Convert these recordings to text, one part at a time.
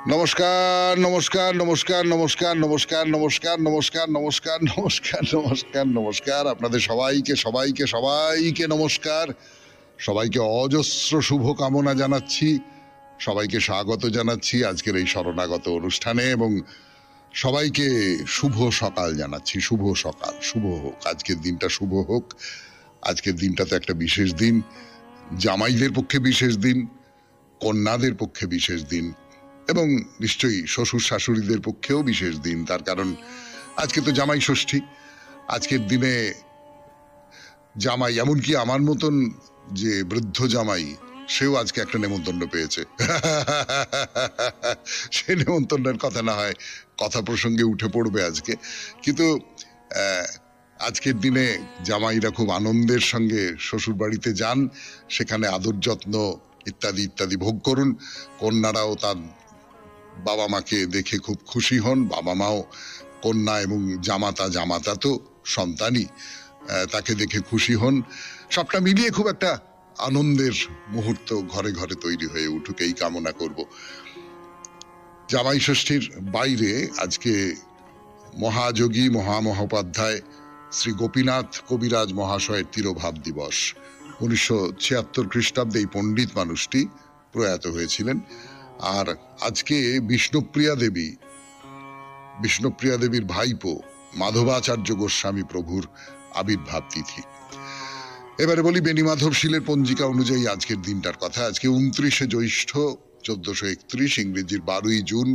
নমস্কার নমস্কার নমস্কার নমস্কার নমস্কার নমস্কার নমস্কার নমস্কার নমস্কার নমস্কার নমস্কার আপনাদের সবাইকে সবাইকে সবাইকে নমস্কার, সবাইকে অজস্র শুভ কামনা জানাচ্ছি, সবাইকে স্বাগত জানাচ্ছি আজকের এই শরণাগত অনুষ্ঠানে এবং সবাইকে শুভ সকাল জানাচ্ছি। শুভ সকাল, শুভ হোক আজকের দিনটা, শুভ হোক আজকের দিনটা। তো একটা বিশেষ দিন, জামাইদের পক্ষে বিশেষ দিন, কন্যাদের পক্ষে বিশেষ দিন এবং নিশ্চয়ই শ্বশুর শাশুড়িদের পক্ষেও বিশেষ দিন। তার কারণ আজকে তো জামাই ষষ্ঠী। আজকের দিনে জামাই, এমনকি আমার মতন যে বৃদ্ধ জামাই, সেও আজকে একটা নেমন্তন্ন পেয়েছে। সে নেমন্তন্নের কথা না হয় কথা প্রসঙ্গে উঠে পড়বে আজকে, কিন্তু আজকের দিনে জামাইরা খুব আনন্দের সঙ্গে শ্বশুর বাড়িতে যান, সেখানে আদর যত্ন ইত্যাদি ইত্যাদি ভোগ করুন। কন্যারাও তার বাবা মাকে দেখে খুব খুশি হন, বাবা মাও কন্যা এবং জামাতা তো সন্তানই, তাকে দেখে খুশি হন। সবটা মিলিয়ে খুব একটা আনন্দের মুহূর্ত ঘরে ঘরে তৈরি হয়ে উঠুক, এই কামনা করব। জামাই ষষ্ঠীর বাইরে আজকে মহাযোগী মহামহোপাধ্যায় শ্রী গোপীনাথ কবিরাজ মহাশয়ের তিরোভাব দিবস। 1976 খ্রিস্টাব্দে এই পণ্ডিত মানুষটি প্রয়াত হয়েছিলেন। আর আজকে বিষ্ণুপ্রিয়া দেবীর ভাইপো মাধবাচার্য গোস্বামী প্রভুর আবির্ভাব তিথি। এবারে বলি বেণীমাধব শীলের পঞ্জিকা অনুযায়ী আজকের দিনটার কথা। আজকে 29শে জ্যৈষ্ঠ 1431, ইংরেজির 12ই জুন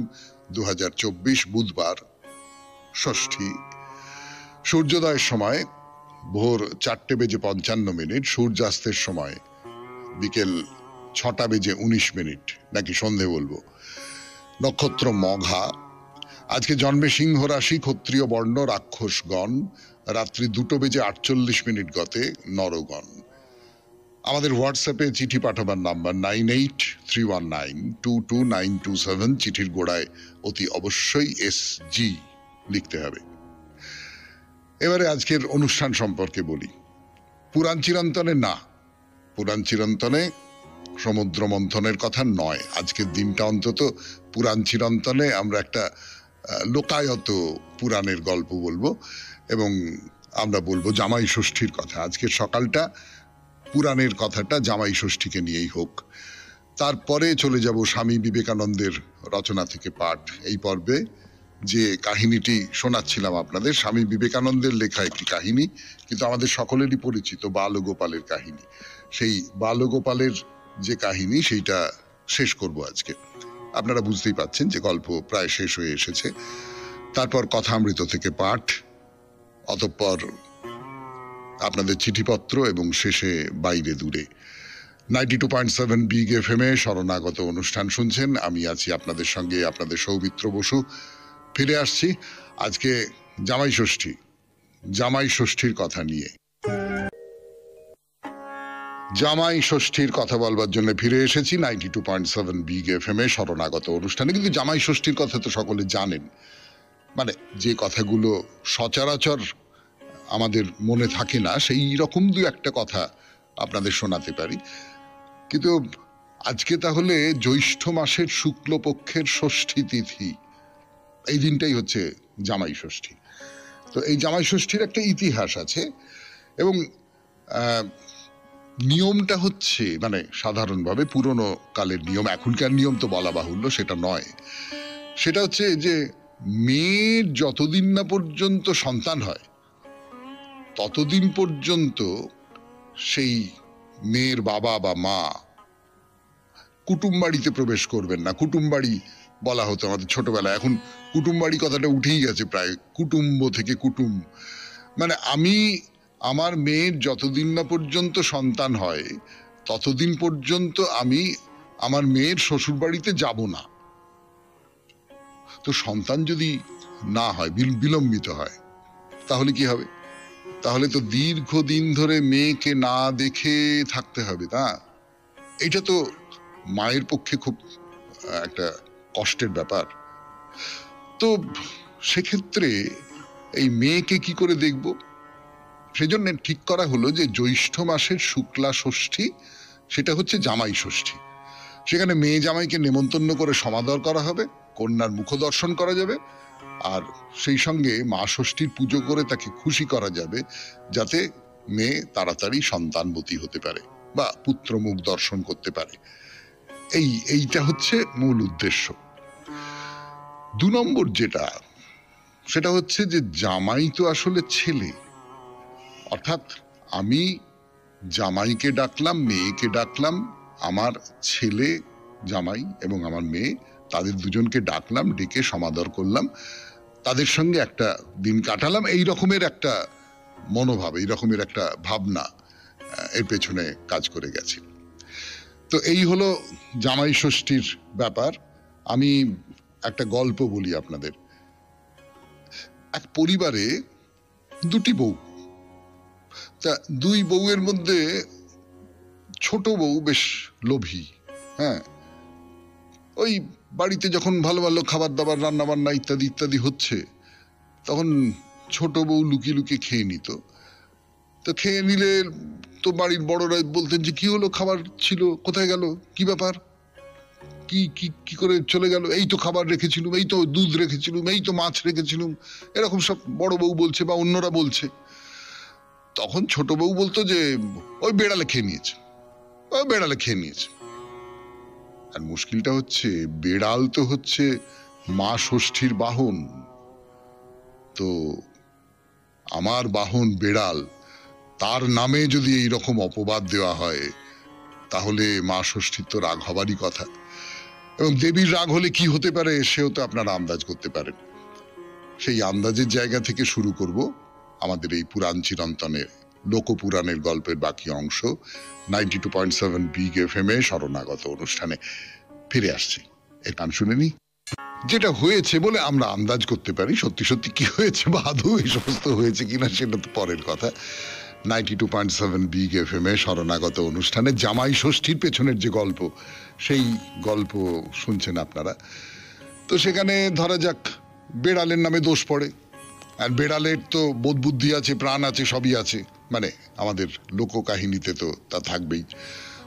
2024, বুধবার, ষষ্ঠী। সূর্যোদয়ের সময় ভোর 4:55, সূর্যাস্তের সময় বিকেল 6:19, নাকি সন্ধে বলবো। নক্ষত্র মঘা। আজকে জন্মে সিংহ রাশি, ক্ষত্রিয় বর্ণ, রাক্ষসগণ। রাত্রি 2:48 গতে নরগণ। আমাদের হোয়াটসঅ্যাপে চিঠি পাঠাবার নাম্বার 9831922927। চিঠির গোড়ায় অতি অবশ্যই SG লিখতে হবে। এবারে আজকের অনুষ্ঠান সম্পর্কে বলি। পুরাণ চিরন্তনে সমুদ্র মন্থনের কথা নয়। আজকের দিনটা অন্তত পুরাণ চিরন্তনে আমরা একটা লোকায়ত পুরাণের গল্প বলবো এবং আমরা বলবো জামাই ষষ্ঠীর কথা। আজকের সকালটা পুরাণের কথাটা জামাই ষষ্ঠীকে নিয়েই হোক। তারপরে চলে যাব স্বামী বিবেকানন্দের রচনা থেকে পাঠ। এই পর্বে যে কাহিনীটি শোনাচ্ছিলাম আপনাদের, স্বামী বিবেকানন্দের লেখা একটি কাহিনী, কিন্তু আমাদের সকলেরই পরিচিত বালগোপালের কাহিনী। সেই বালগোপালের যে কাহিনী, সেইটা শেষ করব আজকে। আপনারা বুঝতেই পাচ্ছেন যে গল্প প্রায় শেষ হয়ে এসেছে। তারপর কথামৃত থেকে পাঠ, অতঃপর আপনাদের চিঠিপত্র এবং শেষে বাইরে দূরে। 92.7 বিগ FM এ শরণাগত অনুষ্ঠান শুনছেন। আমি আছি আপনাদের সঙ্গে, আপনাদের সৌমিত্র বসু। ফিরে আসছি আজকে জামাই ষষ্ঠীর কথা নিয়ে। জামাই ষষ্ঠীর কথা বলবার জন্য ফিরে এসেছি 92.7 বিগ FM এ শরণাগত অনুষ্ঠানে। কিন্তু জামাই ষষ্ঠীর কথা তো সকলে জানেন, মানে যে কথাগুলো সচরাচর আমাদের মনে থাকে না, সেই রকম দু একটা কথা আপনাদের শোনাতে পারি। কিন্তু আজকে তাহলে জ্যৈষ্ঠ মাসের শুক্লপক্ষের ষষ্ঠী তিথি, এই দিনটাই হচ্ছে জামাই ষষ্ঠী। তো এই জামাই ষষ্ঠীর একটা ইতিহাস আছে এবং নিয়মটা হচ্ছে, মানে সাধারণভাবে পুরনো কালের নিয়ম, এখনকার নিয়ম তো বলা বাহুল্য, সেটা নয়। সেটা হচ্ছে যে মেয়ের যতদিন না পর্যন্ত সন্তান হয় ততদিন পর্যন্ত সেই মেয়ের বাবা বা মা কুটুম বাড়িতে প্রবেশ করবেন না। কুটুম বাড়ি বলা হতো আমাদের ছোটবেলায়, এখন কুটুম বাড়ি কথাটা উঠেই গেছে প্রায়, কুটুম্ব থেকে কুটুম। মানে আমার মেয়ের যতদিন না পর্যন্ত সন্তান হয় ততদিন পর্যন্ত আমি আমার মেয়ের শ্বশুর বাড়িতে যাব না। তো সন্তান যদি না হয়, বিলম্বিত হয়, তাহলে কি হবে? তাহলে তো দীর্ঘদিন ধরে মেয়েকে না দেখে থাকতে হবে। এটা তো মায়ের পক্ষে খুব একটা কষ্টের ব্যাপার। তো সেক্ষেত্রে এই মেয়েকে কি করে দেখব? সেজন্য ঠিক করা হলো যে জ্যৈষ্ঠ মাসের শুক্লা ষষ্ঠী, সেটা হচ্ছে জামাই ষষ্ঠী। সেখানে মেয়ে জামাইকে নেমন্তন্ন করে সমাদর করা হবে, কন্যার মুখ দর্শন করা যাবে, আর সেই সঙ্গে মা ষষ্ঠীর পুজো করে তাকে খুশি করা যাবে যাতে মেয়ে তাড়াতাড়ি সন্তানবতী হতে পারে বা পুত্র মুখ দর্শন করতে পারে। এইটা হচ্ছে মূল উদ্দেশ্য। 2 নম্বর যেটা, সেটা হচ্ছে যে জামাই তো আসলে ছেলে, অর্থাৎ আমি জামাইকে ডাকলাম, মেয়েকে ডাকলাম, আমার ছেলে জামাই এবং আমার মেয়ে, তাদের দুজনকে ডাকলাম, ডেকে সমাদর করলাম, তাদের সঙ্গে একটা দিন কাটালাম। এই রকমের একটা মনোভাব, এই রকমের একটা ভাবনা এর পেছনে কাজ করে গেছে। তো এই হলো জামাই ষষ্ঠীর ব্যাপার। আমি একটা গল্প বলি আপনাদের। এক পরিবারে 2টি বউ, তা 2 বউয়ের মধ্যে ছোট বউ বেশ লোভী। হ্যাঁ, ওই বাড়িতে যখন ভালো ভালো খাবার দাবার, রান্না বান্না ইত্যাদি ইত্যাদি হচ্ছে, তখন ছোট বউ লুকিয়ে লুকিয়ে খেয়ে নিত। তো খেয়ে নিলে তো বাড়ির বড়রা বলতেন যে কি হলো, খাবার ছিল, কোথায় গেল, কি ব্যাপার, কি কি কি করে চলে গেল, এই তো খাবার রেখেছিলুম, এই তো দুধ রেখেছিলুম, এই তো মাছ রেখেছিলুম, এরকম সব বড় বউ বলছে বা অন্যরা বলছে। তখন ছোট বউ বলতো যে ওই বেড়ালে খেয়ে নিয়েছে, ওই বেড়ালে খেয়ে নিয়েছে। আর মুশকিলটা হচ্ছে বেড়াল তো হচ্ছে মা ষষ্ঠীর বাহন। তো আমার বাহন বেড়াল, তার নামে যদি এইরকম অপবাদ দেওয়া হয় তাহলে মা ষষ্ঠীর তো রাগ হবারই কথা। এবং দেবীর রাগ হলে কি হতে পারে সেও তো আপনারা আন্দাজ করতে পারেন। সেই আন্দাজের জায়গা থেকে শুরু করব আমাদের এই পুরাণ চিরন্তনের লোকপুরাণের গল্পের বাকি অংশ 92.7 বিগ FM এ শরণাগত অনুষ্ঠানে ফিরে আসছি। এর গান শুনে নি। যেটা হয়েছে বলে আমরা আন্দাজ করতে পারি, সত্যি সত্যি কি হয়েছে বা আদৌ এই সমস্ত হয়েছে কিনা সেটা তো পরের কথা। 92.7 বিগ FM এ শরণাগত অনুষ্ঠানে জামাই ষষ্ঠীর পেছনের যে গল্প, সেই গল্প শুনছেন আপনারা। তো সেখানে ধরা যাক বেড়ালের নামে দোষ পড়ে, আর বেড়ালের তো বোধ বুদ্ধি আছে, প্রাণ আছে, সবই আছে, মানে আমাদের লোককাহিনীতে তো তা থাকবেই।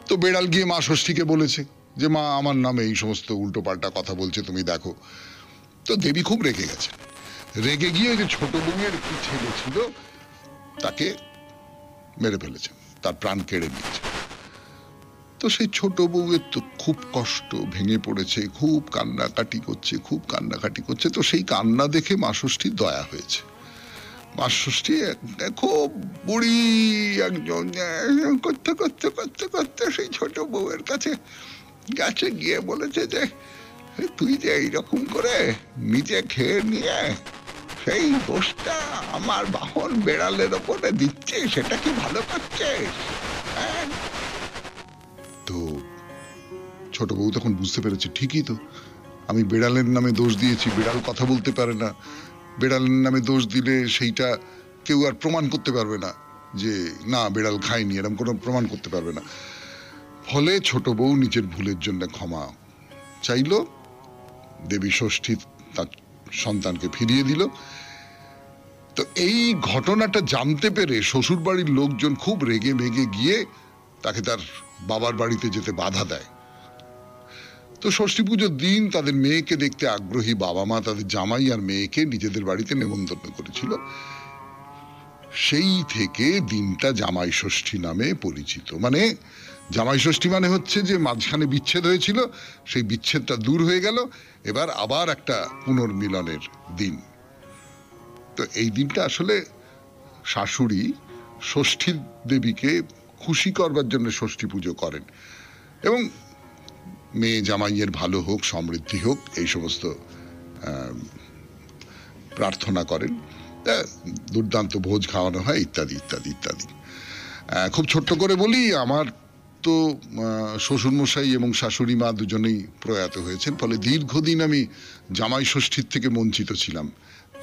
তো বেড়াল গিয়ে মা ষষ্ঠীকে বলেছে যে মা আমার নামে এই সমস্ত উল্টো পাল্টা কথা বলছে, তুমি দেখো। তো দেবী খুব রেগে গেছে, রেগে গিয়ে ওই যে ছোট বউয়ের একটি ছেলে ছিল তাকে মেরে ফেলেছে, তার প্রাণ কেড়ে নিয়েছে। তো সেই ছোট বউয়ের তো খুব কষ্ট, ভেঙে পড়েছে, খুব কান্নাকাটি করছে, খুব কান্নাকাটি করছে। তো সেই কান্না দেখে মা ষষ্ঠীর দয়া হয়েছে। মা ষষ্ঠী খুব বুড়ি একজন, করতে করতে করতে করতে সেই ছোট বউয়ের কাছে গাছে গিয়ে বলেছে যে তুই যে এইরকম করে নিজে খেয়ে নিয়ে সেই দোষটা আমার বাহন বেড়ালের ওপরে দিচ্ছে, সেটা কি ভালো করছে? তো ছোট বউ তখন বুঝতে পেরেছে ঠিকই তো, আমি বেড়ালের নামে দোষ দিয়েছি, বেড়াল কথা বলতে পারে না, বেড়ালের নামে দোষ দিলে সেইটা কেউ আর প্রমাণ করতে পারবে না যে না বেড়াল খায়নি, এরকম কোনো প্রমাণ করতে পারবে না। ফলে ছোট বউ নিজের ভুলের জন্য ক্ষমা চাইল, দেবী ষষ্ঠী তার সন্তানকে ফিরিয়ে দিল। তো এই ঘটনাটা জানতে পেরে শ্বশুর বাড়ির লোকজন খুব রেগে মেগে গিয়ে তাকে তার বাবার বাড়িতে যেতে বাধা দেয়। তো ষষ্ঠী পুজোর দিন তাদের মেয়েকে দেখতে আগ্রহী বাবা মা তাদের জামাই আর মেয়েকে নিজেদের বাড়িতে নেমন্তন্ন করেছিল। সেই থেকে দিনটা জামাই ষষ্ঠী নামে পরিচিত। মানে জামাই ষষ্ঠী মানে হচ্ছে যে মাঝখানে বিচ্ছেদ হয়েছিল, সেই বিচ্ছেদটা দূর হয়ে গেল, এবার আবার একটা পুনর্মিলনের দিন। তো এই দিনটা আসলে শাশুড়ি ষষ্ঠী দেবীকে খুশি করবার জন্য ষষ্ঠী পুজো করেন এবং মেয়ে জামাইয়ের ভালো হোক, সমৃদ্ধি হোক, এই সমস্ত প্রার্থনা করেন। দুর্দান্ত ভোজ খাওয়ানো হয় ইত্যাদি ইত্যাদি ইত্যাদি। খুব ছোট্ট করে বলি, আমার তো শ্বশুরমশাই এবং শাশুড়ি মা দুজনেই প্রয়াত হয়েছেন, ফলে দীর্ঘদিন আমি জামাই ষষ্ঠীর থেকে বঞ্চিত ছিলাম।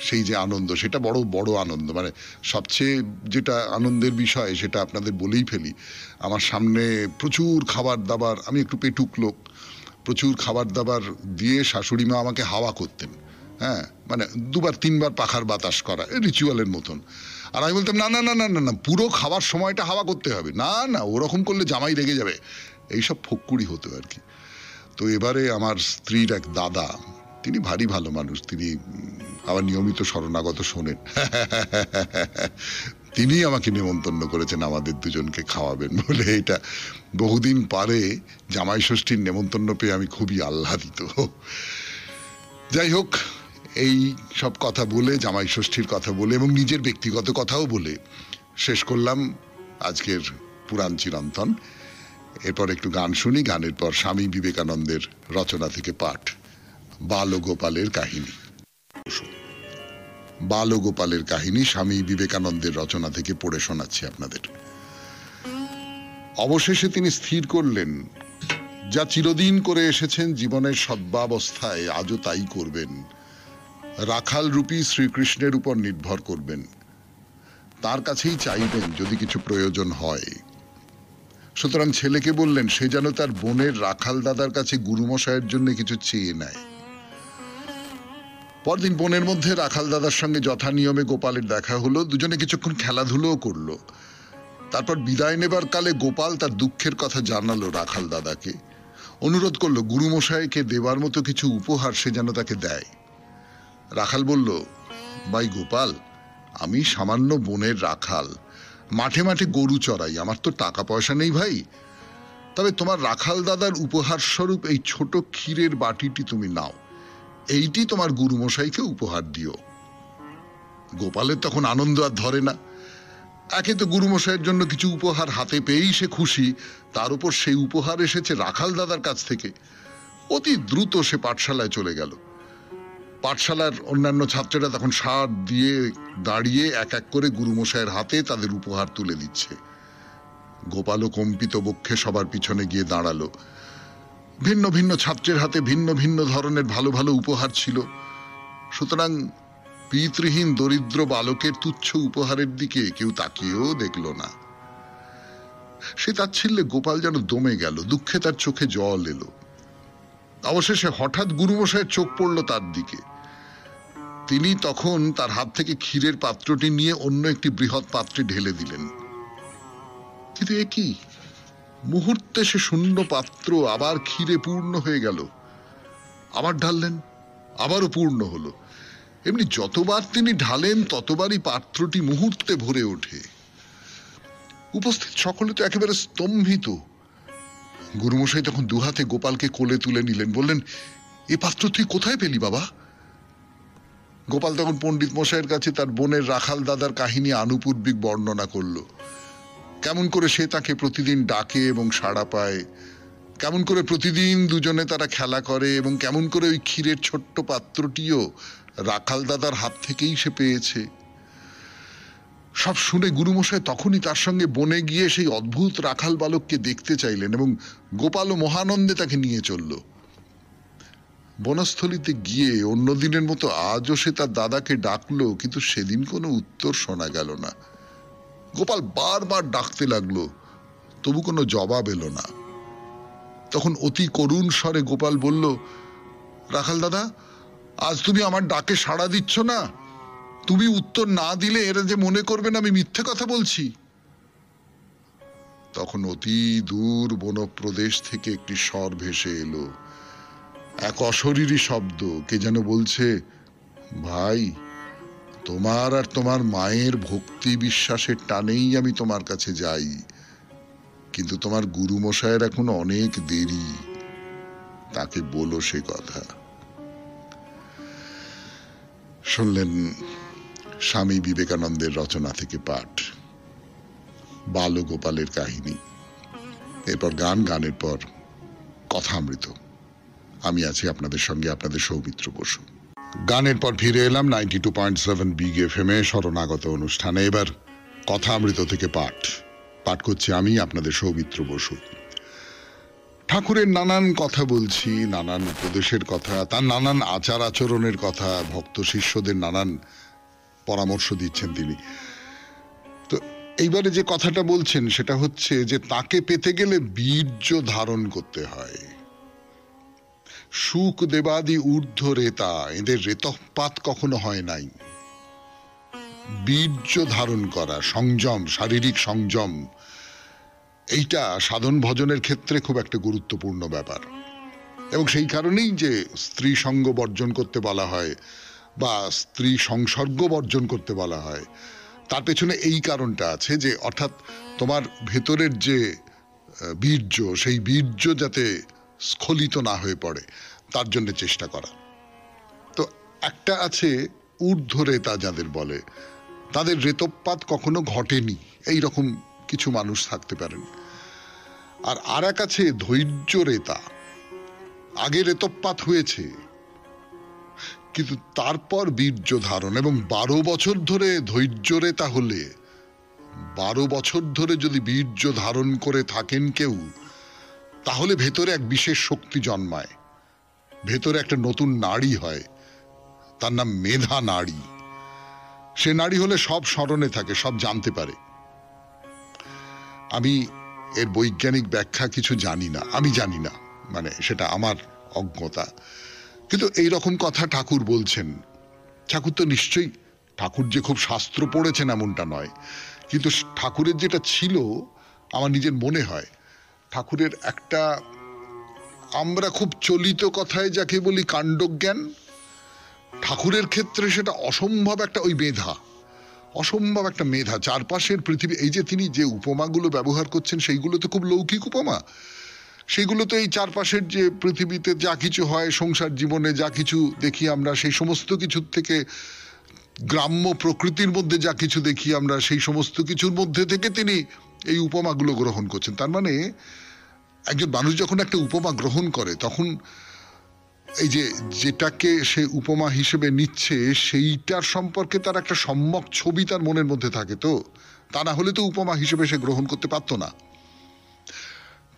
সেই যে আনন্দ, সেটা বড় বড় আনন্দ। মানে সবচেয়ে যেটা আনন্দের বিষয় সেটা আপনাদের বলেই ফেলি, আমার সামনে প্রচুর খাবার দাবার, আমি একটু পেটুক লোক, প্রচুর খাবার দাবার দিয়ে শাশুড়ি মা আমাকে হাওয়া করতেন। হ্যাঁ, মানে 2-3 বার পাখার বাতাস করা, রিচুয়ালের মতন। আর আমি বলতাম না না না না না না, পুরো খাবার সময়টা হাওয়া করতে হবে, না না ওরকম করলে জামাই রেগে যাবে, এইসব ফক্কুড়ি হতো আর কি। তো এবারে আমার স্ত্রীর এক দাদা, তিনি ভারী ভালো মানুষ, তিনি আবার নিয়মিত শরণাগত শোনেন, তিনি আমাকে নেমন্তন্ন করেছেন আমাদের দুজনকে খাওয়াবেন বলে। এটা বহুদিন পরে জামাই ষষ্ঠীর নেমন্তন্ন পেয়ে আমি খুবই আহ্লাদিত। যাই হোক, এই সব কথা বলে, জামাই ষষ্ঠীর কথা বলে এবং নিজের ব্যক্তিগত কথাও বলে শেষ করলাম আজকের পুরাণ চিরন্তন। এরপর একটু গান শুনি, গানের পর স্বামী বিবেকানন্দের রচনা থেকে পাঠ, বালগোপালের কাহিনী। বালগোপালের কাহিনী স্বামী বিবেকানন্দের রচনা থেকে পড়ে শোনাচ্ছি আপনাদের। অবশেষে তিনি স্থির করলেন, যা চিরদিন করে এসেছেন জীবনের সদ্যাবস্থায় আজও তাই করবেন। রাখাল রূপী শ্রীকৃষ্ণের উপর নির্ভর করবেন, তার কাছেই চাইবেন যদি কিছু প্রয়োজন হয়। সুতরাং ছেলেকে বললেন সে যেন তার বোনের রাখাল দাদার কাছে গুরুমশাইয়ের জন্য কিছু চেয়ে নেয়। পরদিন বোনের মধ্যে রাখাল দাদার সঙ্গে যথা নিয়মে গোপালের দেখা হলো, দুজনে কিছুক্ষণ খেলাধুলোও করলো। তারপর বিদায় নেবার কালে গোপাল তার দুঃখের কথা জানালো রাখাল দাদাকে, অনুরোধ করলো গুরুমশাইকে দেবার মতো কিছু উপহার সে যেন তাকে দেয়। রাখাল বলল, ভাই গোপাল, আমি সামান্য বনের রাখাল, মাঠে মাঠে গরু চড়াই, আমার তো টাকা পয়সা নেই ভাই। তবে তোমার রাখাল দাদার উপহার স্বরূপ এই ছোট ক্ষীরের বাটিটি তুমি নাও, এইটি তোমার গুরুমশাইকে উপহার দিও। গোপালের তখন আনন্দ আর ধরে না। একে তো গুরুমশাইয়ের জন্য কিছু উপহার হাতে পেয়েই সে খুশি, তার উপর সেই উপহার এসেছে রাখাল দাদার কাছ থেকে। অতি দ্রুত সে পাঠশালায় চলে গেল। পাঠশালার অন্যান্য ছাত্রেরা তখন সার দিয়ে দাঁড়িয়ে এক এক করে গুরুমশাইয়ের হাতে তাদের উপহার তুলে দিচ্ছে। গোপালও কম্পিত বক্ষে সবার পিছনে গিয়ে দাঁড়ালো। ভিন্ন ভিন্ন ছাত্রের হাতে ভিন্ন ভিন্ন ধরনের ভালো ভালো উপহার ছিল। সুতরাং পিতৃহীন দরিদ্র বালকের তুচ্ছ উপহারের দিকে কেউ তাকিয়েও দেখল না। সে তাচ্ছিল্যে গোপাল যেন দমে গেল, দুঃখে তার চোখে জল এলো। অবশেষে হঠাৎ গুরুমশাইয়ের চোখ পড়ল তার দিকে। তিনি তখন তার হাত থেকে ক্ষীরের পাত্রটি নিয়ে অন্য একটি বৃহৎ পাত্রে ঢেলে দিলেন। কিন্তু এ কি, মুহূর্তে সে শূন্য পাত্র আবার ক্ষীরে পূর্ণ হয়ে গেল। আবার ঢাললেন, আবারও পূর্ণ হলো। এমনি যতবার তিনি ঢালেন ততবারই পাত্রটি মুহূর্তে ভরে ওঠে। উপস্থিত সকলে তো একেবারে স্তম্ভিত। গুরুমশাই তখন দুহাতে গোপালকে কোলে তুলে নিলেন, বললেন, এ পাত্র তুই কোথায় পেলি বাবা? গোপাল তখন পণ্ডিত মশাইয়ের কাছে তার বোনের রাখাল দাদার কাহিনী আনুপূর্বিক বর্ণনা করল। কেমন করে সে তাকে প্রতিদিন ডাকে এবং সাড়া পায়, কেমন করে প্রতিদিন দুজনে তারা খেলা করে, এবং কেমন করে ওই ক্ষীরের ছোট্ট পাত্রটিও রাখাল দাদার হাত থেকেই সে পেয়েছে। সব শুনে গুরুমশাই তখনই তার সঙ্গে বনে গিয়ে সেই অদ্ভুত রাখাল বালককে দেখতে চাইলেন এবং গোপালও মহানন্দে তাকে নিয়ে চলল। বনস্থলীতে গিয়ে অন্যদিনের মতো আজও সে তার দাদাকে ডাকলো, কিন্তু সেদিন কোনো উত্তর শোনা গেল না। গোপাল বারবার ডাকতে লাগলো, তবু কোনো জবাব এলো না। তখন অতি করুণ স্বরে গোপাল বলল, রাখাল দাদা, আজ তুমি আমার ডাকে সাড়া দিচ্ছ না? তুমি উত্তর না দিলে এরা যে মনে করবেন আমি মিথ্যে কথা বলছি। তখন অতি দূর বনপ্রদেশ থেকে একটি স্বর ভেসে এলো, এক অশরীরী শব্দ। কে যেন বলছে, ভাই, তোমার আর তোমার মায়ের ভক্তি বিশ্বাসের টানেই আমি তোমার কাছে যাই, কিন্তু তোমার গুরুমশায়ের এখন অনেক দেরি, তাকে বলো সে কথা। শুনলেন স্বামী বিবেকানন্দের রচনা থেকে পাঠ, বালগোপালের কাহিনী। এরপর গান, গানের পর কথামৃত। আমি আছি আপনাদের সঙ্গে, আপনাদের সৌমিত্র বসু। গানের পর ফিরে এলাম 92.7 বিগ এফএম এ শরণাগত অনুষ্ঠানে। এবার কথামৃত থেকে পাঠ করছি আমি, আপনাদের সৌমিত্র বসু। ঠাকুরের নানান কথা বলছি, নানান উপদেশের কথা, তার নানান আচার আচরণের কথা, ভক্ত শিষ্যদের নানান পরামর্শ দিচ্ছেন তিনি। তো এইবারে যে কথাটা বলছেন সেটা হচ্ছে যে তাকে পেতে গেলে বীর্য ধারণ করতে হয়। সুখ দেবাদি ঊর্ধ্ব রেতা, এদের রেতপাত কখনো হয় নাই। বীর্য ধারণ করা, সংযম, শারীরিক সংযম, এইটা সাধন ভজনের ক্ষেত্রে খুব একটা গুরুত্বপূর্ণ ব্যাপার। এবং সেই কারণেই যে স্ত্রী সঙ্গ বর্জন করতে বলা হয় বা স্ত্রী সংসর্গ বর্জন করতে বলা হয়, তার পেছনে এই কারণটা আছে যে অর্থাৎ তোমার ভেতরের যে বীর্য, সেই বীর্য যাতে স্খলিত না হয়ে পড়ে তার জন্য চেষ্টা করা। তো একটা আছে ঊর্ধ্বরেতা যাদের বলে, তাদের রেতপাত কখনো ঘটেনি, এই রকম কিছু মানুষ থাকতে পারেন। আর এক আছে ধৈর্য রেতা, আগে রেতপাত হয়েছে কিন্তু তারপর বীর্য ধারণ, এবং 12 বছর ধরে ধৈর্য রেতা হলে, 12 বছর ধরে যদি বীর্য ধারণ করে থাকেন কেউ, তাহলে ভেতরে এক বিশেষ শক্তি জন্মায়, ভেতরে একটা নতুন নাড়ি হয়, তার নাম মেধা নাড়ি। সে নাড়ি হলে সব স্মরণে থাকে, সব জানতে পারে। আমি এর বৈজ্ঞানিক ব্যাখ্যা কিছু জানি না, আমি জানি না, মানে সেটা আমার অজ্ঞতা, কিন্তু এই রকম কথা ঠাকুর বলছেন। ঠাকুর তো নিশ্চয়ই, ঠাকুর যে খুব শাস্ত্র পড়েছেন এমনটা নয়, কিন্তু ঠাকুরের যেটা ছিল আমার নিজের মনে হয়, ঠাকুরের একটা, আমরা খুব চলিত কথায় যাকে বলি কাণ্ডজ্ঞান, ঠাকুরের ক্ষেত্রে সেটা অসম্ভব একটা ওই মেধা, অসম্ভব একটা মেধা। চারপাশের পৃথিবী, এই যে তিনি যে উপমাগুলো ব্যবহার করছেন সেইগুলো তো খুব লৌকিক উপমা, সেগুলো তো এই চারপাশের যে পৃথিবীতে যা কিছু হয়, সংসার জীবনে যা কিছু দেখি আমরা, সেই সমস্ত কিছুর থেকে, গ্রাম্য প্রকৃতির মধ্যে যা কিছু দেখি আমরা, সেই সমস্ত কিছুর মধ্যে থেকে তিনি এই উপমাগুলো গ্রহণ করছেন। তার মানে একজন মানুষ যখন একটা উপমা গ্রহণ করে, তখন এই যে যেটাকে সে উপমা হিসেবে নিচ্ছে সেইটার সম্পর্কে তার একটা সম্যক ছবি তার মনের মধ্যে থাকে, তো তা না হলে তো উপমা হিসেবে সে গ্রহণ করতে পারত না।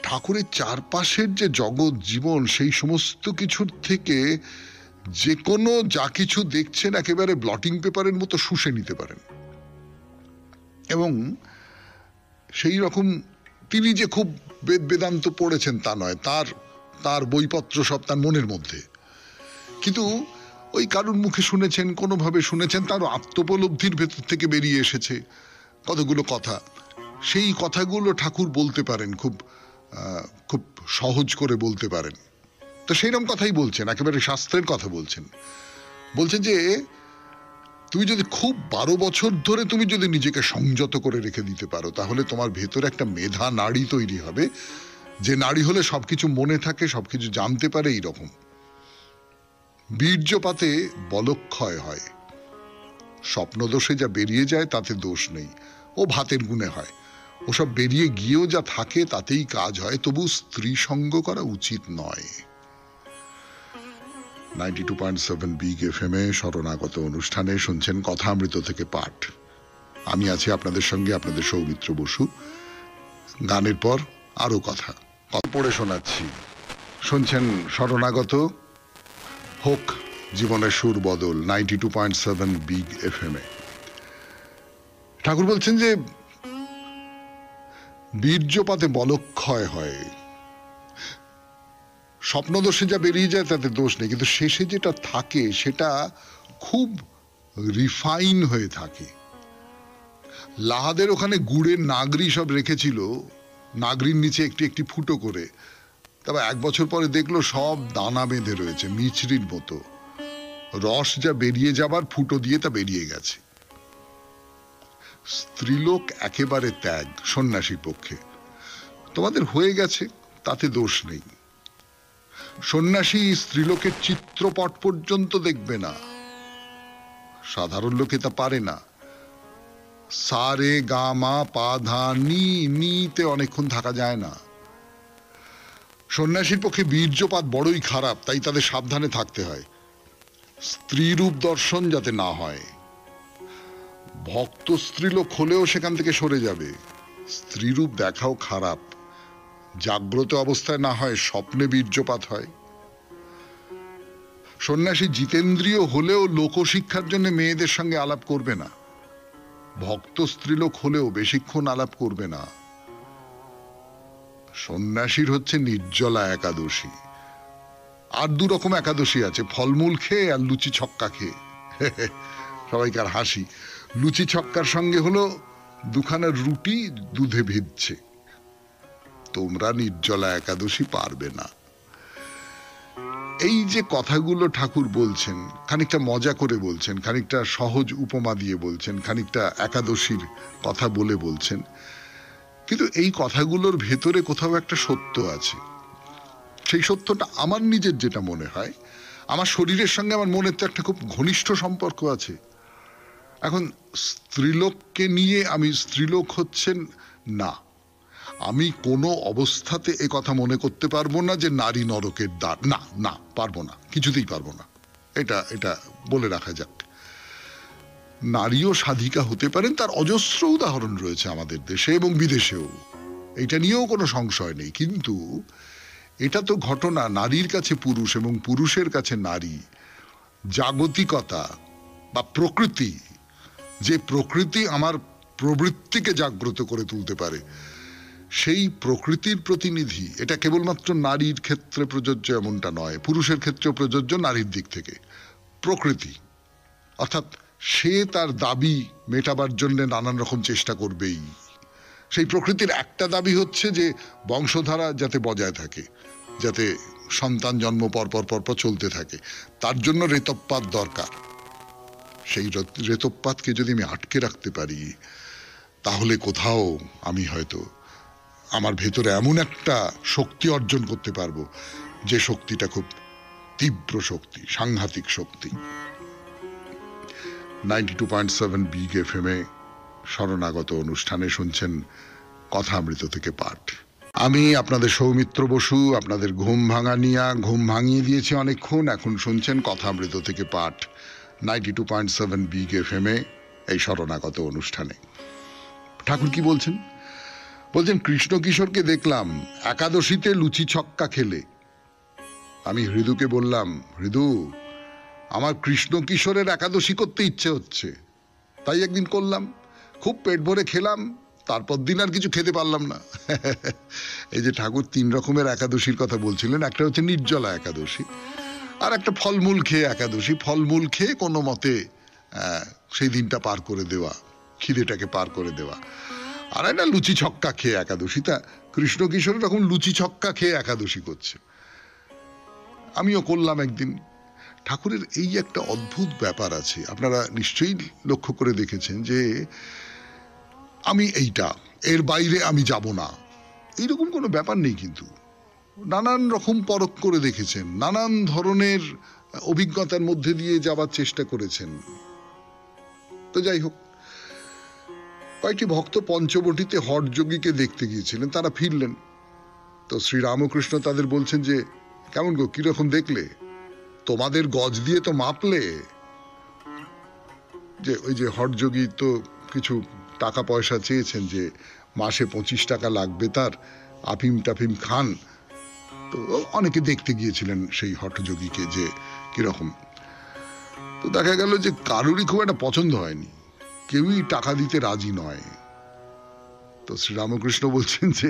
ঠাকুরের চারপাশের যে জগৎ জীবন, সেই সমস্ত কিছুর থেকে যে কোনো যা কিছু দেখছেন একেবারে ব্লটিং পেপারের মতো শুষে নিতে পারেন। এবং সেই রকম তিনি যে খুব বেদ বেদান্ত পড়েছেন তা নয়, তার বইপত্র সব তার মনের মধ্যে, কিন্তু ওই কারুর মুখে শুনেছেন, কোনোভাবে শুনেছেন, তার আত্মোপলব্ধির ভেতর থেকে বেরিয়ে এসেছে কতগুলো কথা। সেই কথাগুলো ঠাকুর বলতে পারেন, খুব খুব সহজ করে বলতে পারেন। তো সেইরকম কথাই বলছেন, একেবারে শাস্ত্রের কথা বলছেন। বলছেন যে তুমি যদি খুব 12 বছর ধরে তুমি যদি নিজেকে সংযত করে রেখে দিতে পারো, তাহলে তোমার ভেতরে একটা মেধা নাড়ি তৈরি হবে, যে নাড়ি হলে সবকিছু মনে থাকে, সবকিছু জানতে পারে। এইরকম বীর্যপাতে বলক্ষয় হয়, স্বপ্নদোষে যা বেরিয়ে যায় তাতে দোষ নেই, ও ভাতের গুণে হয়, ওসব বেরিয়ে গিয়েও যা থাকে তাতেই কাজ হয়, তবু স্ত্রী সঙ্গ করা উচিত নয়। 92.7 বিগ এফএম-এ শরণাগত অনুষ্ঠানে শুনছেন কথামৃত থেকে পাঠ। আমি আছি আপনাদের সঙ্গে, আপনাদের সৌমিত্র বসু। গানের পর আরো কথা পড়ে শোনাচ্ছি। শুনছেন শরণাগত, হোক জীবনের সুর বদল, 92.7 বিগ এফএম-এ। ঠাকুর বলছেন যে বীর্যপাতে বলক্ষয় হয়, স্বপ্নদোষে যা বেরিয়ে যায় তাতে দোষ নেই, কিন্তু শেষে যেটা থাকে সেটা খুব রিফাইন হয়ে থাকে। লাহাদের ওখানে গুড়ের নাগরি সব রেখেছিল, নাগরির নিচে একটি একটি ফুটো করে, তবে 1 বছর পরে দেখলো সব দানা বেঁধে রয়েছে, মিছরির মতো, রস যা বেরিয়ে যাবার ফুটো দিয়ে তা বেরিয়ে গেছে। স্ত্রীলোক একেবারে ত্যাগ, সন্ন্যাসীর পক্ষে। তোমাদের হয়ে গেছে, তাতে দোষ নেই। সন্ন্যাসী স্ত্রীলোকের চিত্রপট পর্যন্ত দেখবে না, সাধারণ লোকে তা পারে না। সা রে গা মা পা ধা নি, নিতে অনেকক্ষণ থাকা যায় না। সন্ন্যাসীর পক্ষে বীর্যপাত বড়ই খারাপ, তাই তাদের সাবধানে থাকতে হয়, স্ত্রীরূপ দর্শন যাতে না হয়। ভক্ত স্ত্রীলোক হলেও সেখান থেকে সরে যাবে। স্ত্রীরূপ দেখাও খারাপ, জাগ্রত অবস্থায় না হয়, স্বপ্নে বীর্যপাত হয়। সন্ন্যাসী জিতেন্দ্রীয় হলেও লোকশিক্ষার জন্য মেয়েদের সঙ্গে আলাপ করবে না, ভক্ত স্ত্রীলোক হলেও বেশিক্ষণ আলাপ করবে না। সন্ন্যাসীর হচ্ছে নির্জলা একাদশী, আর 2 রকম একাদশী আছে, ফলমূল খেয়ে আর লুচি ছক্কা খেয়ে। সবাইকার হাসি। লুচি ছক্কার সঙ্গে হলো 2খানা রুটি দুধে ভিজছে। তোমরা নির্জলা একাদশী পারবে না। এই যে কথাগুলো ঠাকুর বলছেন, খানিকটা মজা করে বলছেন, খানিকটা সহজ উপমা দিয়ে বলছেন, খানিকটা একাদশীর কথা বলে বলছেন, কিন্তু এই কথাগুলোর ভেতরে কোথাও একটা সত্য আছে। সেই সত্যটা আমার নিজের যেটা মনে হয়, আমার শরীরের সঙ্গে আমার মনের তো একটা খুব ঘনিষ্ঠ সম্পর্ক আছে। এখন স্ত্রীলোককে নিয়ে আমি স্ত্রীলোক হচ্ছেন না, আমি কোনো অবস্থাতে এ কথা মনে করতে পারবো না যে নারী নরকের দ্বার, না না, পারবো না, কিছুতেই পারবো না। এটা এটা বলে রাখা যাক। নারীও সাধিকা হতে পারেন, তার অজস্র উদাহরণ রয়েছে আমাদের দেশে এবং বিদেশেও, এটা নিয়েও কোনো সংশয় নেই। কিন্তু এটা তো ঘটনা, নারীর কাছে পুরুষ এবং পুরুষের কাছে নারী। জাগতিকতা বা প্রকৃতি, যে প্রকৃতি আমার প্রবৃত্তিকে জাগ্রত করে তুলতে পারে, সেই প্রকৃতির প্রতিনিধি। এটা কেবলমাত্র নারীর ক্ষেত্রে প্রযোজ্য এমনটা নয়, পুরুষের ক্ষেত্রেও প্রযোজ্য নারীর দিক থেকে। প্রকৃতি অর্থাৎ সে তার দাবি মেটাবার জন্য নানান রকম চেষ্টা করবেই। সেই প্রকৃতির একটা দাবি হচ্ছে যে বংশধারা যাতে বজায় থাকে, যাতে সন্তান জন্ম পরপর পরপর চলতে থাকে, তার জন্য রেতপ্পাত দরকার। সেই রেতপ্পাতকে যদি আমি আটকে রাখতে পারি, তাহলে কোথাও আমি হয়তো আমার ভেতরে এমন একটা শক্তি অর্জন করতে পারবো, যে শক্তিটা খুব তীব্র শক্তি, সাংঘাতিক শক্তি। 92.7 বিগ FM এ শরণাগত অনুষ্ঠানে শুনছেন কথামৃত থেকে পাঠ। আমি আপনাদের সৌমিত্র বসু, আপনাদের ঘুম ভাঙিয়ে দিয়েছি অনেকক্ষণ। এখন শুনছেন কথামৃত থেকে পাঠ 92.7 বিগ FM এ এই শরণাগত অনুষ্ঠানে। ঠাকুর কি বলছেন? বলছেন, কৃষ্ণ কিশোরকে দেখলাম একাদশীতে লুচি ছক্কা খেলে। আমি হৃদুকে বললাম, হৃদু, আমার কৃষ্ণ কিশোরের একাদশী করতে ইচ্ছে হচ্ছে, তাই একদিন করলাম, খুব পেট ভরে খেলাম, তারপর দিন আর কিছু খেতে পারলাম না। এই যে ঠাকুর 3 রকমের একাদশীর কথা বলছিলেন, একটা হচ্ছে নির্জলা একাদশী, আর একটা ফলমূল খেয়ে একাদশী। ফলমূল খেয়ে কোনো মতে সেই দিনটা পার করে দেওয়া, খিদেটাকে পার করে দেওয়া। আর একটা লুচি ছক্কা খেয়ে একাদশী। তা কৃষ্ণ কিশোর এরকম লুচি ছক্কা খেয়ে একাদশী করছে, আমিও করলাম একদিন। ঠাকুরের এই একটা অদ্ভুত ব্যাপার আছে, আপনারা নিশ্চয়ই লক্ষ্য করে দেখেছেন, যে আমি এইটা, এর বাইরে আমি যাব না, এইরকম কোনো ব্যাপার নেই। কিন্তু নানান রকম পরখ করে দেখেছেন, নানান ধরনের অভিজ্ঞতার মধ্যে দিয়ে যাবার চেষ্টা করেছেন। তো যাই হোক, কয়েকটি ভক্ত পঞ্চবটিতে হঠযোগীকে দেখতে গিয়েছিলেন, তারা ফিরলেন। তো শ্রীরামকৃষ্ণ তাদের বলছেন যে, কেমন গো, কিরকম দেখলে? তোমাদের গজ দিয়ে তো মাপলে? যে ওই যে হঠযোগী তো কিছু টাকা পয়সা চেয়েছেন, যে মাসে 25 টাকা লাগবে তার, আফিম টাফিম খান। তো অনেকে দেখতে গিয়েছিলেন সেই হঠযোগীকে যে কিরকম। তো দেখা গেল যে কারোরই খুব একটা পছন্দ হয়নি, কেউই টাকা দিতে রাজি নয়। তো শ্রীরামকৃষ্ণ বলছেন যে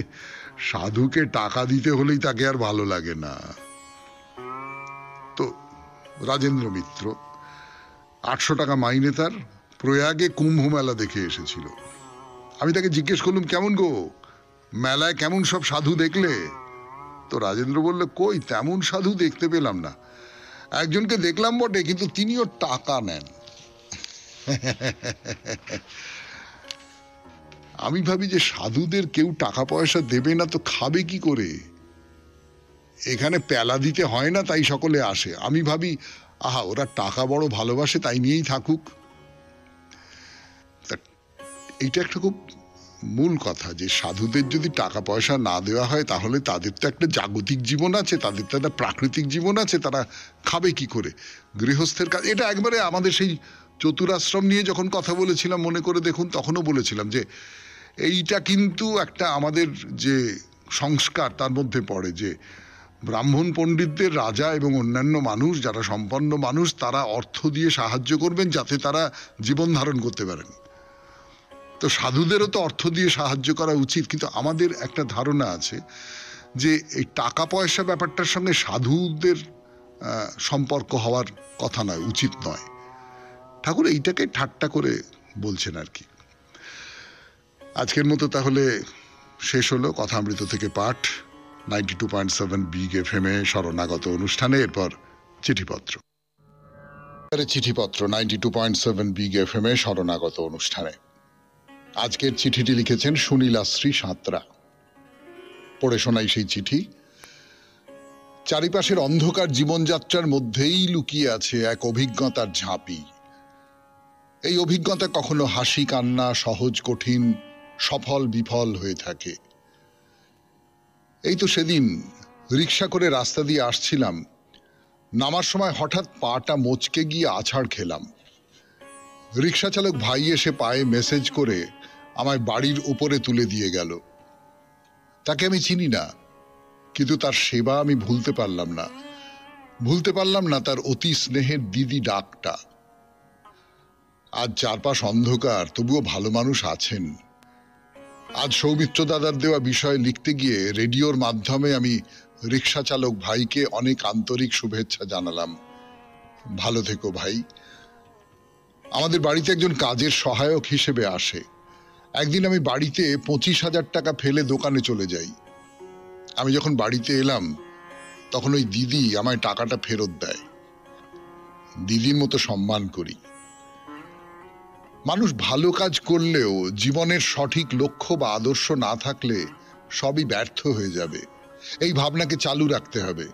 সাধুকে টাকা দিতে হলেই তাকে আর ভালো লাগে না। তো রাজেন্দ্র মিত্র 800 টাকা মাইনে তার, প্রয়াগে কুম্ভ মেলা দেখে এসেছিল। আমি তাকে জিজ্ঞেস করলাম, কেমন গো, মেলায় কেমন সব সাধু দেখলে? তো রাজেন্দ্র বলল, কই তেমন সাধু দেখতে পেলাম না, একজনকে দেখলাম বটে, কিন্তু তিনিও টাকা নেন। আমি ভাবি যে সাধুদের কেউ টাকা পয়সা দেবে না তো খাবে কি করে? এখানে পেলা দিতে হয় না, তাই সকলে আসে। আমি ভাবি, আহা, ওরা টাকা বড় ভালোবাসে, তাই নিয়েই থাকুক। এইটা একটা খুব মূল কথা, যে সাধুদের যদি টাকা পয়সা না দেওয়া হয়, তাহলে তাদের তো একটা জাগতিক জীবন আছে, তাদের তো একটা প্রাকৃতিক জীবন আছে, তারা খাবে কি করে? গৃহস্থের কাজ। এটা একবারে আমাদের সেই চতুরাশ্রম নিয়ে যখন কথা বলেছিলাম, মনে করে দেখুন, তখনও বলেছিলাম যে এইটা কিন্তু একটা আমাদের যে সংস্কার, তার মধ্যে পড়ে যে ব্রাহ্মণ পণ্ডিতদের, রাজা এবং অন্যান্য মানুষ যারা সম্পন্ন মানুষ, তারা অর্থ দিয়ে সাহায্য করবেন যাতে তারা জীবন ধারণ করতে পারেন। তো সাধুদেরও তো অর্থ দিয়ে সাহায্য করা উচিত, কিন্তু আমাদের একটা ধারণা আছে যে এই টাকা পয়সা ব্যাপারটার সঙ্গে সাধুদের সম্পর্ক হওয়ার কথা নয়, উচিত নয়। ঠাকুর এইটাকে ঠাট্টা করে বলছেন আর কি। আজকের মতো তাহলে শেষ হলো কথামৃত থেকে পাঠ। 92.7 বিগ এফএম এ শরণাগত অনুষ্ঠানে এরপর চিঠিপত্র। চিঠিপত্র 92.7 বিগ এফএম এ শরণাগত অনুষ্ঠানে আজকের চিঠিটি লিখেছেন সুনীলাশ্রী সাঁতরা। পড়ে শোনাই সেই চিঠি। চারিপাশের অন্ধকার জীবনযাত্রার মধ্যেই লুকিয়ে আছে এক অভিজ্ঞতার ঝাঁপি। এই অভিজ্ঞতা কখনো হাসি কান্না, সহজ কঠিন, সফল বিফল হয়ে থাকে। এই তো সেদিন রিক্সা করে রাস্তা দিয়ে আসছিলাম, নামার সময় হঠাৎ পাটা মচকে গিয়ে আছাড় খেলাম। রিক্সা চালক ভাই এসে পায়ে মেসেজ করে আমায় বাড়ির উপরে তুলে দিয়ে গেল। তাকে আমি চিনি না, কিন্তু তার সেবা আমি ভুলতে পারলাম না তার অতি স্নেহের দিদি ডাকটা। আজ চারপাশ অন্ধকার, তবুও ভালো মানুষ আছেন। আজ সৌমিত্র দাদার দেওয়া বিষয় লিখতে গিয়ে রেডিওর মাধ্যমে আমি রিক্সা চালক ভাইকে অনেক আন্তরিক শুভেচ্ছা জানালাম। ভালো থেকো ভাই। আমাদের বাড়িতে একজন কাজের সহায়ক হিসেবে আসে। একদিন আমি বাড়িতে 25,000 টাকা ফেলে দোকানে চলে যাই। আমি যখন বাড়িতে এলাম তখন ওই দিদি আমায় টাকাটা ফেরত দেয়। দিদির মতো সম্মান করি। মানুষ ভালো কাজ করলেও জীবনের সঠিক লক্ষ্য বা আদর্শ না থাকলে সবই ব্যর্থ হয়ে যাবে। এই ভাবনাকে চালু রাখতে হবে।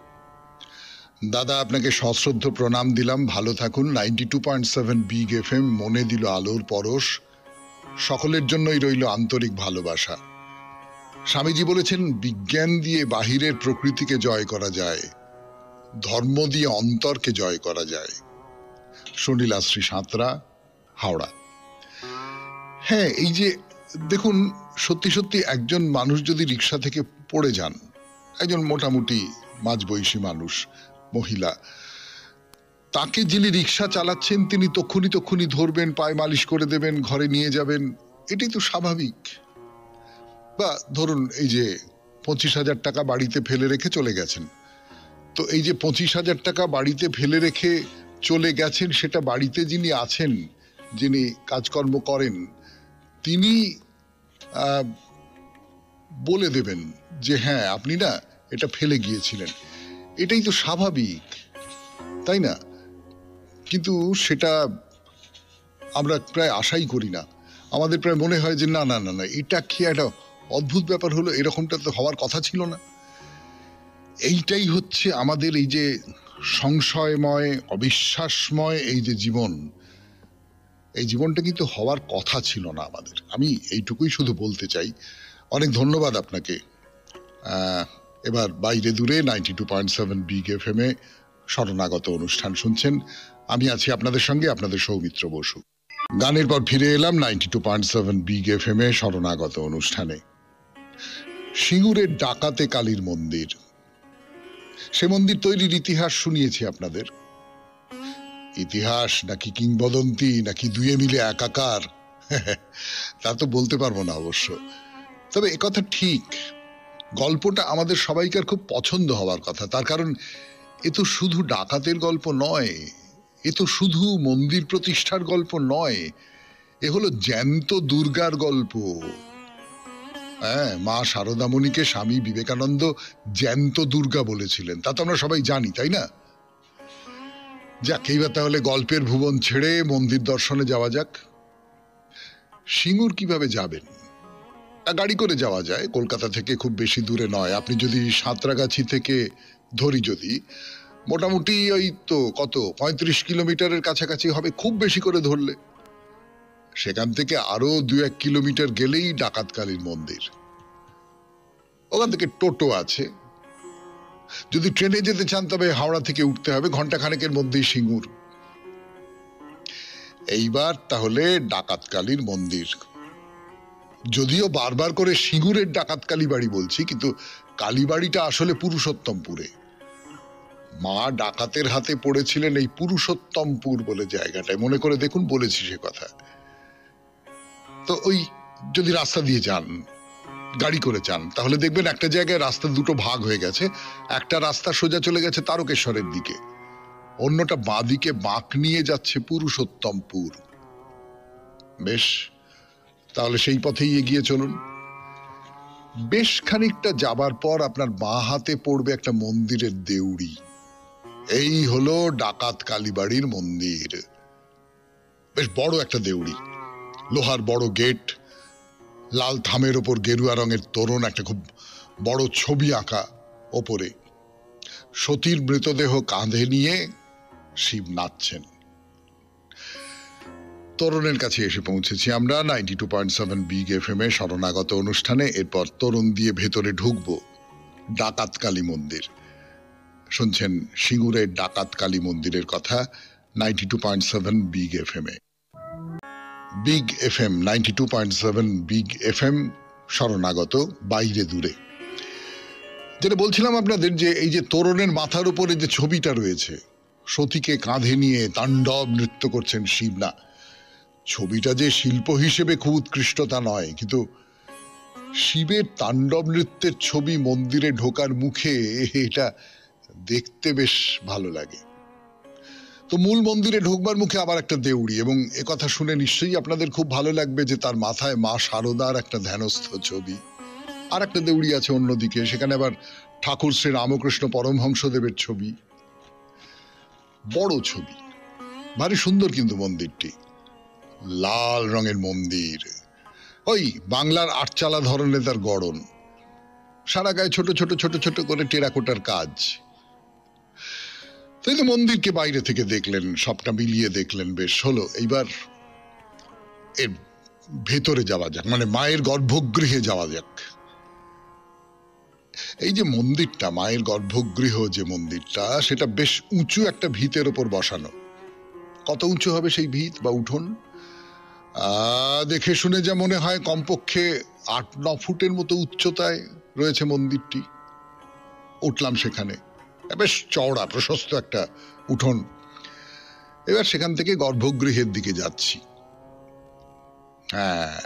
দাদা, আপনাকে সশ্রদ্ধ প্রণাম দিলাম। ভালো থাকুন। 92.7 বিগ এফএম মনে দিল আলোর পরশ। সকলের জন্যই রইল আন্তরিক ভালোবাসা। স্বামীজি বলেছেন, বিজ্ঞান দিয়ে বাহিরের প্রকৃতিকে জয় করা যায়, ধর্ম দিয়ে অন্তরকে জয় করা যায়। সুনীলাশ্রী সাঁতরা, হাওড়া। হ্যাঁ, এই যে দেখুন, সত্যি সত্যি একজন মানুষ যদি রিক্সা থেকে পড়ে যান, একজন মোটামুটি মাঝবয়সী মানুষ, মহিলা, তাকে যিনি রিক্সা চালাচ্ছেন তিনি তক্ষুনি ধরবেন, পায়ে মালিশ করে দেবেন, ঘরে নিয়ে যাবেন, এটাই তো স্বাভাবিক। বা ধরুন এই যে 25,000 টাকা বাড়িতে ফেলে রেখে চলে গেছেন, তো এই যে 25,000 টাকা বাড়িতে ফেলে রেখে চলে গেছেন, সেটা বাড়িতে যিনি আছেন, যিনি কাজকর্ম করেন, তিনি বলে দেবেন যে হ্যাঁ, আপনি না এটা ফেলে গিয়েছিলেন। এটাই তো স্বাভাবিক, তাই না? কিন্তু সেটা আমরা প্রায় আশাই করি না। আমাদের প্রায় মনে হয় যে না না না না, এটা কি একটা অদ্ভুত ব্যাপার হলো, এরকমটা তো হওয়ার কথা ছিল না। এইটাই হচ্ছে আমাদের এই যে সংশয়ময়, অবিশ্বাসময় এই যে জীবন, এই জীবনটা কিন্তু হওয়ার কথা ছিল না আমাদের। আমি এইটুকুই শুধু বলতে চাই। অনেক ধন্যবাদ আপনাকে। এবার বাইরে দূরে 92.7 বিগ এফএম এ শরণাগত অনুষ্ঠান শুনছেন। আমি আছি আপনাদের সঙ্গে, আপনাদের সৌমিত্র বসু। গানের পর ফিরে এলাম 92.7 বিগ এফএম এ শরণাগত অনুষ্ঠানে। সিঙ্গুরের ডাকাতে কালীর মন্দির, সে মন্দির তৈরির ইতিহাস শুনিয়েছি আপনাদের। ইতিহাস নাকি কিংবদন্তি নাকি দুয়ে মিলে একাকার, তা তো বলতে পারবো না অবশ্য। তবে একথা ঠিক, গল্পটা আমাদের সবাইকার খুব পছন্দ হওয়ার কথা। তার কারণ এ তো শুধু ডাকাতের গল্প নয়, এ তো শুধু মন্দির প্রতিষ্ঠার গল্প নয়, এ হলো জ্যান্ত দুর্গার গল্প। হ্যাঁ, মা শারদামণিকে স্বামী বিবেকানন্দ জ্যান্ত দুর্গা বলেছিলেন, তা তো আমরা সবাই জানি, তাই না? যাক, এইবার তাহলে গল্পের ভুবন ছেড়ে মন্দির দর্শনে যাওয়া যাক। সিঙ্গুর কিভাবে যাবেন? গাড়ি করে যাওয়া যায়, কলকাতা থেকে খুব বেশি দূরে নয়। আপনি যদি সাঁতরাগাছি থেকে ধরি, যদি মোটামুটি ওই তো কত 35 কিলোমিটারের কাছাকাছি হবে খুব বেশি করে ধরলে। সেখান থেকে আরো 2-1 কিলোমিটার গেলেই ডাকাতকালীর মন্দির। ওখান থেকে টোটো আছে। যদি ট্রেনে যেতে চান তবে হাওড়া থেকে উঠতে হবে, ঘন্টাখানেকের মধ্যেই সিঙ্গুর। এইবার তাহলে ডাকাতকালীর মন্দির। যদিও বারবার করে সিঙ্গুরের ডাকাতকালী বাড়ি বলছি, কিন্তু কালীবাড়িটা আসলে পুরুষোত্তমপুরে। মা ডাকাতের হাতে পড়েছিলেন এই পুরুষোত্তমপুর বলে জায়গাটায়, মনে করে দেখুন, বলেছি সে কথা। তো ওই যদি রাস্তা দিয়ে যান, গাড়ি করে যান, তাহলে দেখবেন একটা জায়গায় রাস্তা দুটো ভাগ হয়ে গেছে। একটা রাস্তা সোজা চলে গেছে তারকেশ্বরের দিকে, অন্যটা বাঁ দিকে বাঁক নিয়ে যাচ্ছে পুরুষোত্তমপুর। বেশ, তাহলে সেই পথেই এগিয়ে চলুন। বেশ খানিকটা যাবার পর আপনার বাঁ হাতে পড়বে একটা মন্দিরের দেউড়ি। এই হলো ডাকাত কালীবাড়ির মন্দির। বেশ বড় একটা দেউড়ি, লোহার বড় গেট, লাল থামের ওপর গেরুয়া রঙের তোরণ, একটা খুব বড় ছবি আঁকা ওপরে। সতীর মৃতদেহ কাঁধে নিয়ে শিব নাচছেন। তরুণের কাছে এসে পৌঁছেছি আমরা 92.7 বিগ এফএম এ শরণাগত অনুষ্ঠানে। এরপর তরুণ দিয়ে ভেতরে ঢুকবো ডাকাত কালী মন্দির। শুনছেন সিঙ্গুরের ডাকাত কালী মন্দিরের কথা 92.7 বিগ এফএম এ। বিগ এফএম 92.7 বিগ এফএম শরণাগত বাইরে দূরে। যেটা বলছিলাম আপনাদের, যে এই যে তোরণের মাথার উপরে যে ছবিটা রয়েছে, সতীকে কাঁধে নিয়ে তাণ্ডব নৃত্য করছেন শিব, না ছবিটা যে শিল্প হিসেবে খুব উৎকৃষ্ট তা নয়, কিন্তু শিবের তাণ্ডব নৃত্যের ছবি মন্দিরে ঢোকার মুখে এটা দেখতে বেশ ভালো লাগে। তো মূল মন্দিরে ঢোকবার মুখে আবার একটা দেউড়ি, এবং একথা শুনে নিশ্চয়ই আপনাদের খুব ভালো লাগবে যে তার মাথায় মা শারদার একটা ধ্যানস্থ ছবি। আর একটা দেউড়ি আছে অন্যদিকে, সেখানে আবার ঠাকুর শ্রী রামকৃষ্ণ পরমহংসদেবের ছবি, বড় ছবি, ভারী সুন্দর কিন্তু মন্দিরটি। লাল রঙের মন্দির, ওই বাংলার আটচালা ধরনের তার গড়ন, সারা গায়ে ছোট ছোট ছোট ছোট করে টেরাকোটার কাজ। তাই তো মন্দিরকে বাইরে থেকে দেখলেন, সবটা মিলিয়ে দেখলেন, বেশ হলো। এইবার এর ভেতরে যাওয়া যাক, মানে মায়ের গর্ভগৃহে যাওয়া যাক। এই যে মন্দিরটা, মায়ের গর্ভগৃহ যে মন্দিরটা, সেটা বেশ উঁচু একটা ভিতের ওপর বসানো। কত উঁচু হবে সেই ভিত বা উঠোন? দেখে শুনে যা মনে হয় কমপক্ষে 8-9 ফুটের মতো উচ্চতায় রয়েছে মন্দিরটি। উঠলাম সেখানে, বেশ চওড়া প্রশস্ত একটা উঠোন। এবার সেখান থেকে গর্ভগৃহের দিকে যাচ্ছি। হ্যাঁ,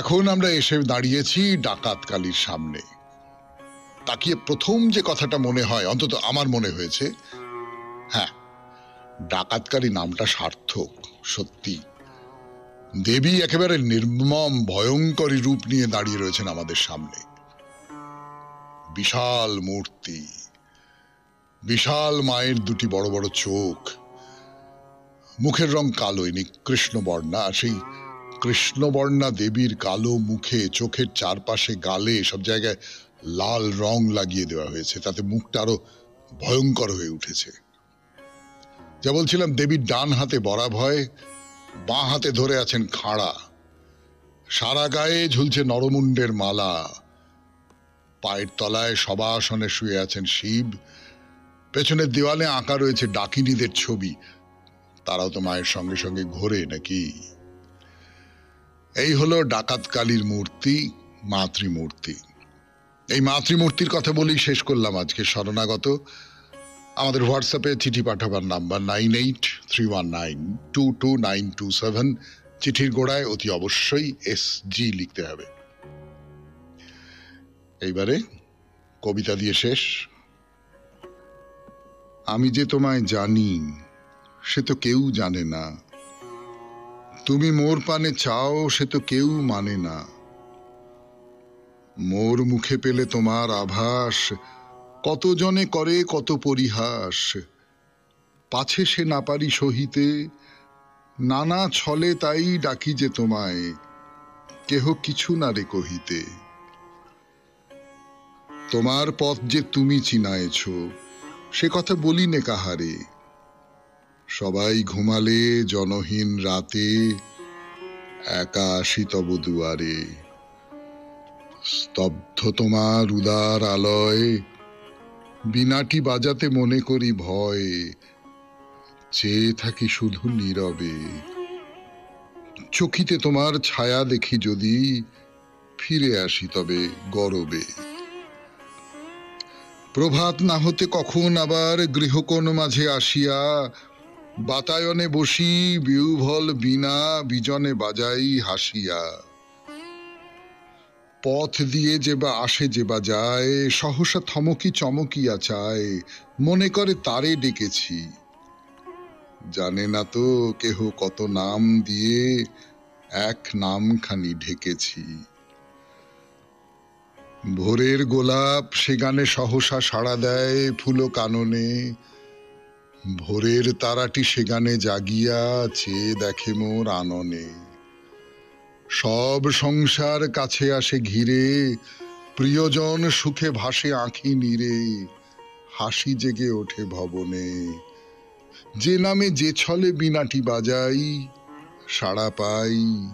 এখন আমরা এসে দাঁড়িয়েছি ডাকাত কালীর সামনে। তাকিয়ে প্রথম যে কথাটা মনে হয়, অন্তত আমার মনে হয়েছে, হ্যাঁ, ডাকাত কালী নামটা সার্থক। সত্যি দেবী একেবারে নির্মম ভয়ঙ্করী রূপ নিয়ে দাঁড়িয়ে রয়েছেন আমাদের সামনে। বিশাল মূর্তি, বিশাল মায়ের দুটি বড় বড় চোখ, মুখের রং কালো, ইনি কৃষ্ণবর্ণা। সেই কৃষ্ণবর্ণা দেবীর কালো মুখে, চোখের চারপাশে, গালে, সব জায়গায় লাল রং লাগিয়ে দেওয়া হয়েছে, তাতে মুখটা আরো ভয়ঙ্কর হয়ে উঠেছে। যা বলছিলাম, দেবীর ডান হাতে বরাভয়, বাঁ হাতে ধরে আছেন খাড়া, সারা গায়ে ঝুলছে নরমুণ্ডের মালা, পায়ের তলায় সবাসনে শুয়ে আছেন শিব। পেছনের দেওয়ালে আঁকা রয়েছে ডাকিনীদের ছবি, তারাও তো মায়ের সঙ্গে সঙ্গে ঘোরে নাকি। এই হলো ডাকাত কালীর মূর্তি, মাতৃমূর্তি। এই মাতৃমূর্তির কথা বলেই শেষ করলাম আজকে শরণাগত। আমাদের হোয়াটসঅ্যাপে চিঠি পাঠাবার নাম্বার 9831922927। চিঠির গোড়ায় অতি অবশ্যই SG লিখতে হবে। এইবারে কবিতা দিয়ে শেষ। আমি যে তোমায় জানি সে তো কেউ জানে না, তুমি মোর পানে চাও সে তো কেউ মানে না, মোর মুখে পেলে তোমার আভাস কতজনে করে কত পরিহাস, পাছে সে না পারি সহিতে নানা ছলে তাই ডাকি যে তোমায়, কেহ কিছু না রে কহিতে। তোমার পথ যে তুমি চিনায়েছ সে কথা বলি নে কাহারে, সবাই ঘুমালে জনহীন রাতে একা আসি তব দুয়ারে, স্তব্ধ তোমার উদার আলয় বিনাটি বাজাতে মনে করি ভয়, চেয়ে থাকি শুধু নীরবে, চকিতে তোমার ছায়া দেখি যদি ফিরে আসি তবে গরবে। প্রভাত না হতে কখন আবার গৃহকোণ মাঝে আসিয়া, বাতায়নে বসি বিউভল বীণা বিজনে বাজাই হাসিয়া, পথ দিয়ে যে বা আসে যে বা যায় সহসা থমকি চমকিয়া চায়, মনে করে তারে ডেকেছি, জানে না তো কেহ কত নাম দিয়ে এক নামখানি ঢেকেছি। ভোরের গোলাপ সে গানে সহসা সাড়া দেয় ফুলো কাননে, ভোরের তারাটি সে গানে জাগিয়া চেয়ে দেখে মোর আননে। সব সংসার কাছে আসে ঘিরে, প্রিয়জন সুখে ভাসে আঁখি নীরে, হাসি জেগে ওঠে ভবনে। যে নামে যে ছলে বীণাটি বাজাই, সাড়া পাই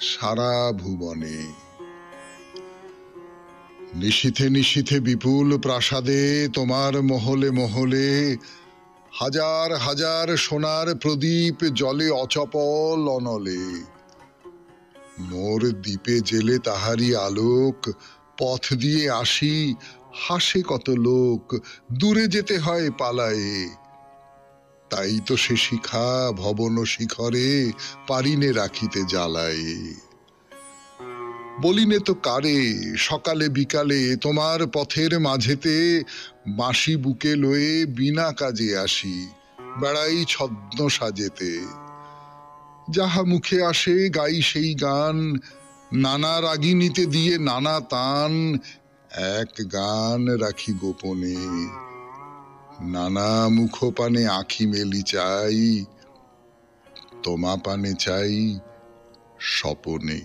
সারা ভুবনে। নিশীথে নিশীথে বিপুল প্রাসাদে তোমার মহলে মহলে, হাজার হাজার সোনার প্রদীপ জ্বলে অচপল অনলে। মোর দ্বীপে জেলে তাহারি আলোক, পথ দিয়ে আসি হাসে কত লোক, দূরে যেতে হয় পালায়ে। তাই তো সে শিখা ভবন শিখরে পারিনে রাখিতে জ্বালায়ে। বলিনে তো কারে সকালে বিকালে তোমার পথের মাঝেতে, বাঁশি বুকে লয়ে বিনা কাজে আসি বেড়াই ছদ্ম সাজেতে। যাহা মুখে আসে গাই সেই গান, নানা রাগিনীতে দিয়ে নানা তান। এক গান রাখি গোপনে, নানা মুখ পানে আঁখি মেলি চাই, তোমা পানে চাই স্বপনে।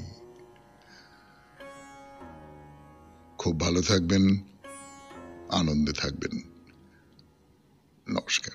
খুব ভালো থাকবেন, আনন্দে থাকবেন। নমস্কার।